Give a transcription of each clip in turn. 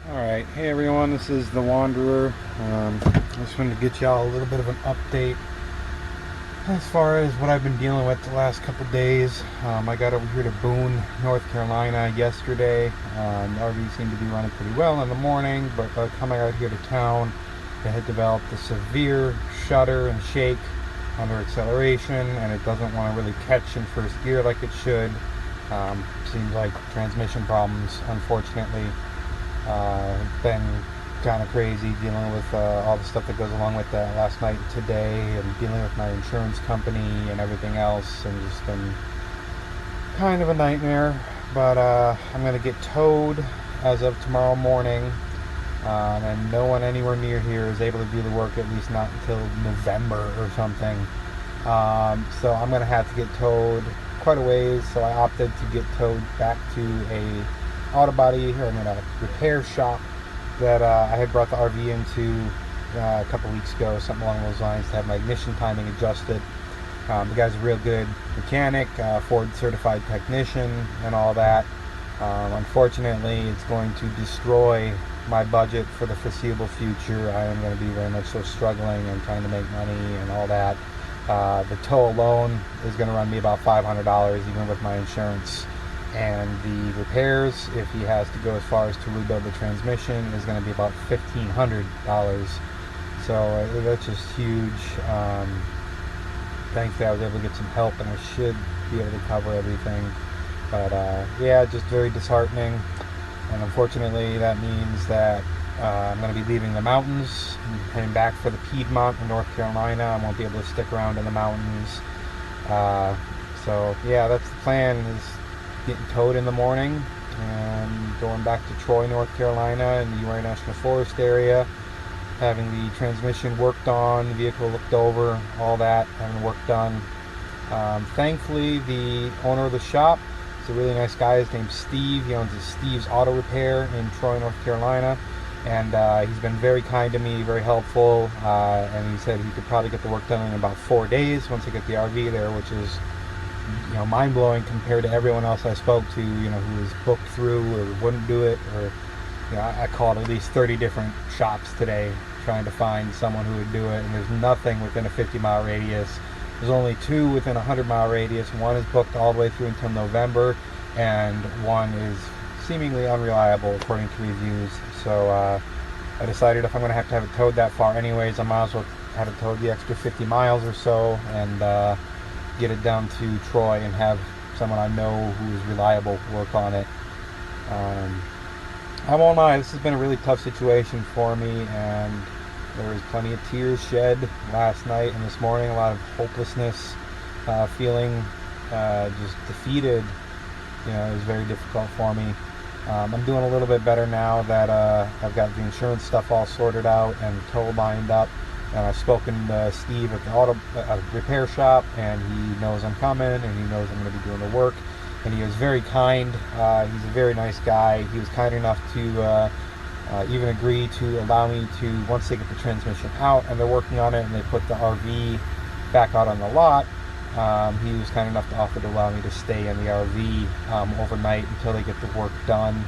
Alright, hey everyone, this is TheWanderer. I just wanted to get y'all a little bit of an update as far as what I've been dealing with the last couple days. I got over here to Boone, North Carolina yesterday. The RV seemed to be running pretty well in the morning, but coming out here to town, it had developed a severe shudder and shake under acceleration, and it doesn't want to really catch in first gear like it should. Seems like transmission problems, unfortunately. Been kind of crazy dealing with all the stuff that goes along with that last night and today, and dealing with my insurance company and everything else, and just been kind of a nightmare. But I'm going to get towed as of tomorrow morning, and no one anywhere near here is able to do the work, at least not until November or something. So I'm going to have to get towed quite a ways, so I opted to get towed back to a a repair shop that I had brought the RV into a couple weeks ago, something along those lines, to have my ignition timing adjusted. The guy's a real good mechanic, Ford certified technician and all that. Unfortunately, it's going to destroy my budget for the foreseeable future. I am going to be very much so struggling and trying to make money and all that. The tow alone is going to run me about $500 even with my insurance. And the repairs, if he has to go as far as to rebuild the transmission, is going to be about $1,500. So that's just huge. Thankfully I was able to get some help, and I should be able to cover everything. But yeah, just very disheartening. And unfortunately that means that I'm going to be leaving the mountains and heading back for the Piedmont in North Carolina. I won't be able to stick around in the mountains. So yeah, that's the plan, is getting towed in the morning and going back to Troy, North Carolina, in the URA National Forest area, having the transmission worked on, the vehicle looked over, all that, having work done. Thankfully, the owner of the shop is a really nice guy. His name's Steve. He owns Steve's Auto Repair in Troy, North Carolina, and he's been very kind to me, very helpful, and he said he could probably get the work done in about 4 days once I get the RV there, which is, you know, mind-blowing compared to everyone else I spoke to, you know, who was booked through or wouldn't do it. Or, you know, I called at least 30 different shops today trying to find someone who would do it, and there's nothing within a 50-mile radius. There's only 2 within a 100-mile radius. One is booked all the way through until November, and one is seemingly unreliable according to reviews. So I decided if I'm going to have it towed that far anyways, I might as well have it towed the extra 50 miles or so, and get it down to Troy and have someone I know who is reliable work on it. I won't lie, this has been a really tough situation for me, and there was plenty of tears shed last night and this morning, a lot of hopelessness, feeling just defeated. You know, it was very difficult for me. I'm doing a little bit better now that I've got the insurance stuff all sorted out and tow lined up. And I've spoken to Steve at the auto repair shop, and he knows I'm coming, and he knows I'm going to be doing the work. And he was very kind. He's a very nice guy. He was kind enough to even agree to allow me to, once they get the transmission out and they're working on it and they put the RV back out on the lot, he was kind enough to offer to allow me to stay in the RV overnight until they get the work done,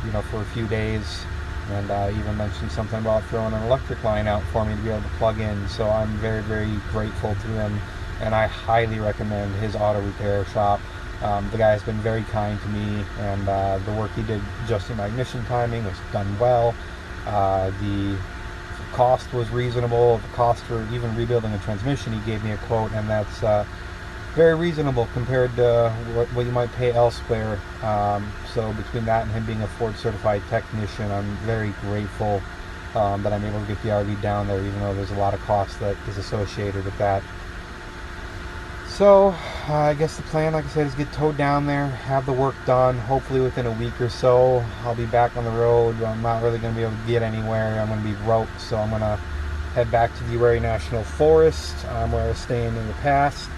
you know, for a few days. And even mentioned something about throwing an electric line out for me to be able to plug in. So I'm very, very grateful to him, and I highly recommend his auto repair shop. The guy has been very kind to me, and the work he did adjusting my ignition timing was done well. The cost was reasonable. The cost for even rebuilding a transmission, he gave me a quote, and that's very reasonable compared to what you might pay elsewhere. So between that and him being a Ford certified technician, I'm very grateful that I'm able to get the RV down there, even though there's a lot of cost that is associated with that. So I guess the plan, like I said, is get towed down there, have the work done. Hopefully within a week or so, I'll be back on the road. I'm not really going to be able to get anywhere. I'm going to be roped, so I'm going to head back to the Uwharrie National Forest, where I was staying in the past,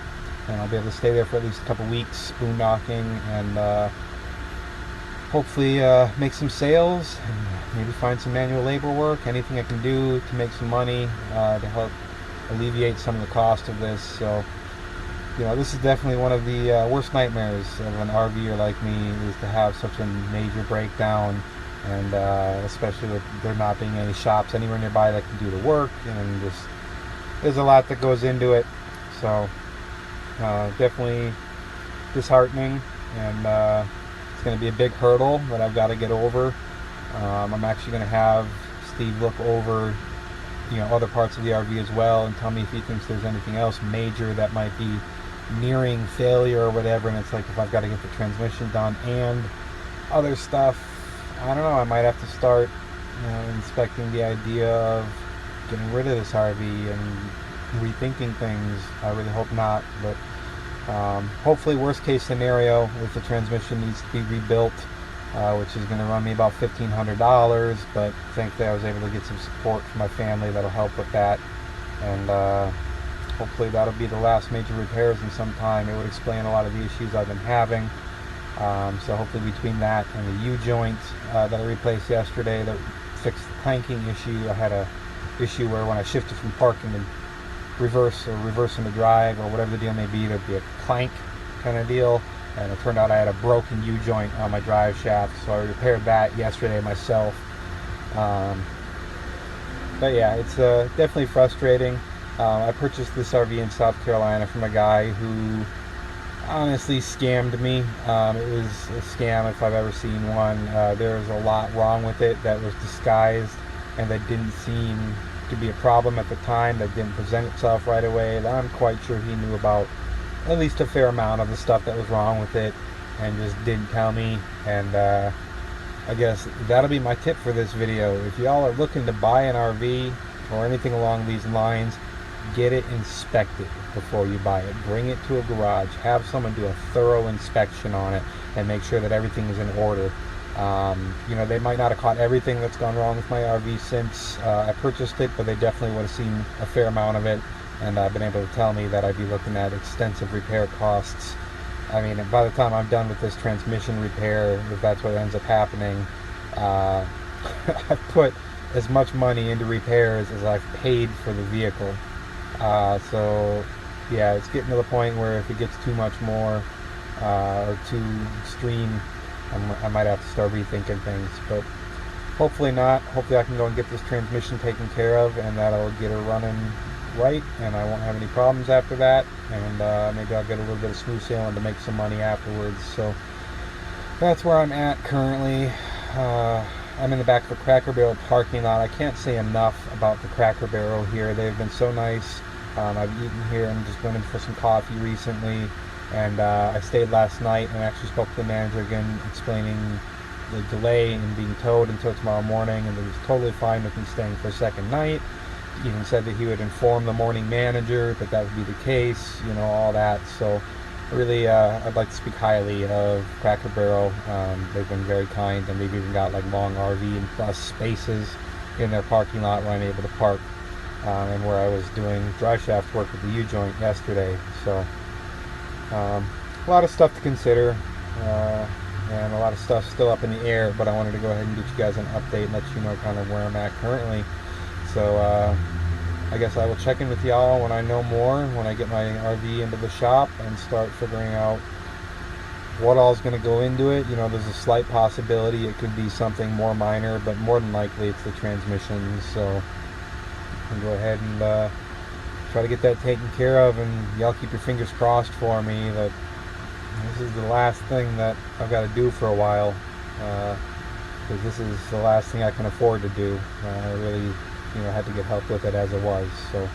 and I'll be able to stay there for at least a couple weeks, boondocking, and hopefully make some sales, and maybe find some manual labor work, anything I can do to make some money to help alleviate some of the cost of this. So, you know, this is definitely one of the worst nightmares of an RVer like me, is to have such a major breakdown, and especially with there not being any shops anywhere nearby that can do the work, and just there's a lot that goes into it. So definitely disheartening, and it's going to be a big hurdle that I've got to get over. I'm actually going to have Steve look over, you know, other parts of the RV as well, and tell me if he thinks there's anything else major that might be nearing failure or whatever. And it's like, if I've got to get the transmission done and other stuff, I don't know, I might have to start, you know, inspecting the idea of getting rid of this RV and rethinking things. I really hope not, but hopefully, worst case scenario, if the transmission needs to be rebuilt, which is going to run me about $1,500, but thankfully I was able to get some support from my family that'll help with that, and hopefully that'll be the last major repairs in some time. It would explain a lot of the issues I've been having. So hopefully between that and the U-joint that I replaced yesterday that fixed the clanking issue, I had a issue where when I shifted from parking and reversing the drive, or whatever the deal may be, there'd be a clank kind of deal, and it turned out I had a broken U-joint on my drive shaft, so I repaired that yesterday myself. But yeah, it's definitely frustrating. I purchased this RV in South Carolina from a guy who honestly scammed me. It was a scam if I've ever seen one. There was a lot wrong with it that was disguised and that didn't seem to be a problem at the time, that didn't present itself right away. That I'm quite sure he knew about at least a fair amount of the stuff that was wrong with it and just didn't tell me. And I guess that'll be my tip for this video. If y'all are looking to buy an RV or anything along these lines, get it inspected before you buy it. Bring it to a garage, have someone do a thorough inspection on it, and make sure that everything is in order. You know, they might not have caught everything that's gone wrong with my RV since I purchased it, but they definitely would have seen a fair amount of it, and been able to tell me that I'd be looking at extensive repair costs. I mean, by the time I'm done with this transmission repair, if that's what ends up happening, I've put as much money into repairs as I've paid for the vehicle. So yeah, it's getting to the point where if it gets too much more or too extreme, I might have to start rethinking things, but hopefully not. Hopefully I can go and get this transmission taken care of, and that'll get her running right, and I won't have any problems after that, and maybe I'll get a little bit of smooth sailing to make some money afterwards. So that's where I'm at currently. I'm in the back of the Cracker Barrel parking lot. I can't say enough about the Cracker Barrel here. They've been so nice. I've eaten here and just went in for some coffee recently, and I stayed last night and actually spoke to the manager again, explaining the delay in being towed until tomorrow morning, and it was totally fine with me staying for a second night. He even said that he would inform the morning manager that that would be the case, you know, all that. So really, I'd like to speak highly of Cracker Barrel. They've been very kind, and they've even got like long RV and bus spaces in their parking lot where I'm able to park, and where I was doing drive shaft work with the U-joint yesterday. So a lot of stuff to consider, and a lot of stuff still up in the air, but I wanted to go ahead and get you guys an update and let you know kind of where I'm at currently. So I guess I will check in with y'all when I know more, when I get my RV into the shop and start figuring out what all is going to go into it. You know, there's a slight possibility it could be something more minor, but more than likely it's the transmission. So I'll go ahead and try to get that taken care of, and y'all keep your fingers crossed for me that this is the last thing that I've got to do for a while, because this is the last thing I can afford to do. I really, you know, had to get help with it as it was. So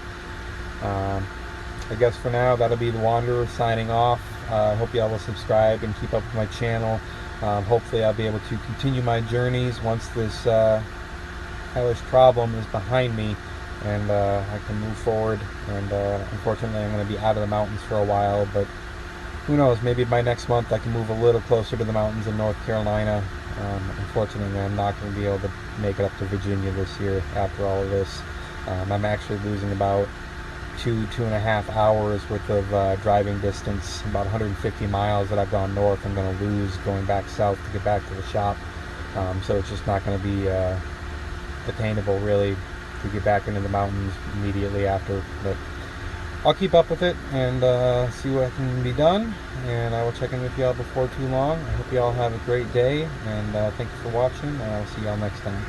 I guess for now, that'll be the Wanderer signing off. I hope y'all will subscribe and keep up with my channel. Hopefully I'll be able to continue my journeys once this hellish problem is behind me, and I can move forward. And unfortunately I'm going to be out of the mountains for a while, but who knows, maybe by next month I can move a little closer to the mountains in North Carolina. Unfortunately I'm not going to be able to make it up to Virginia this year after all of this. I'm actually losing about 2.5 hours worth of driving distance, about 150 miles that I've gone north. I'm going to lose going back south to get back to the shop. So it's just not going to be attainable really to get back into the mountains immediately after, but I'll keep up with it and see what can be done, and I will check in with y'all before too long. I hope y'all have a great day, and thank you for watching, and I'll see y'all next time.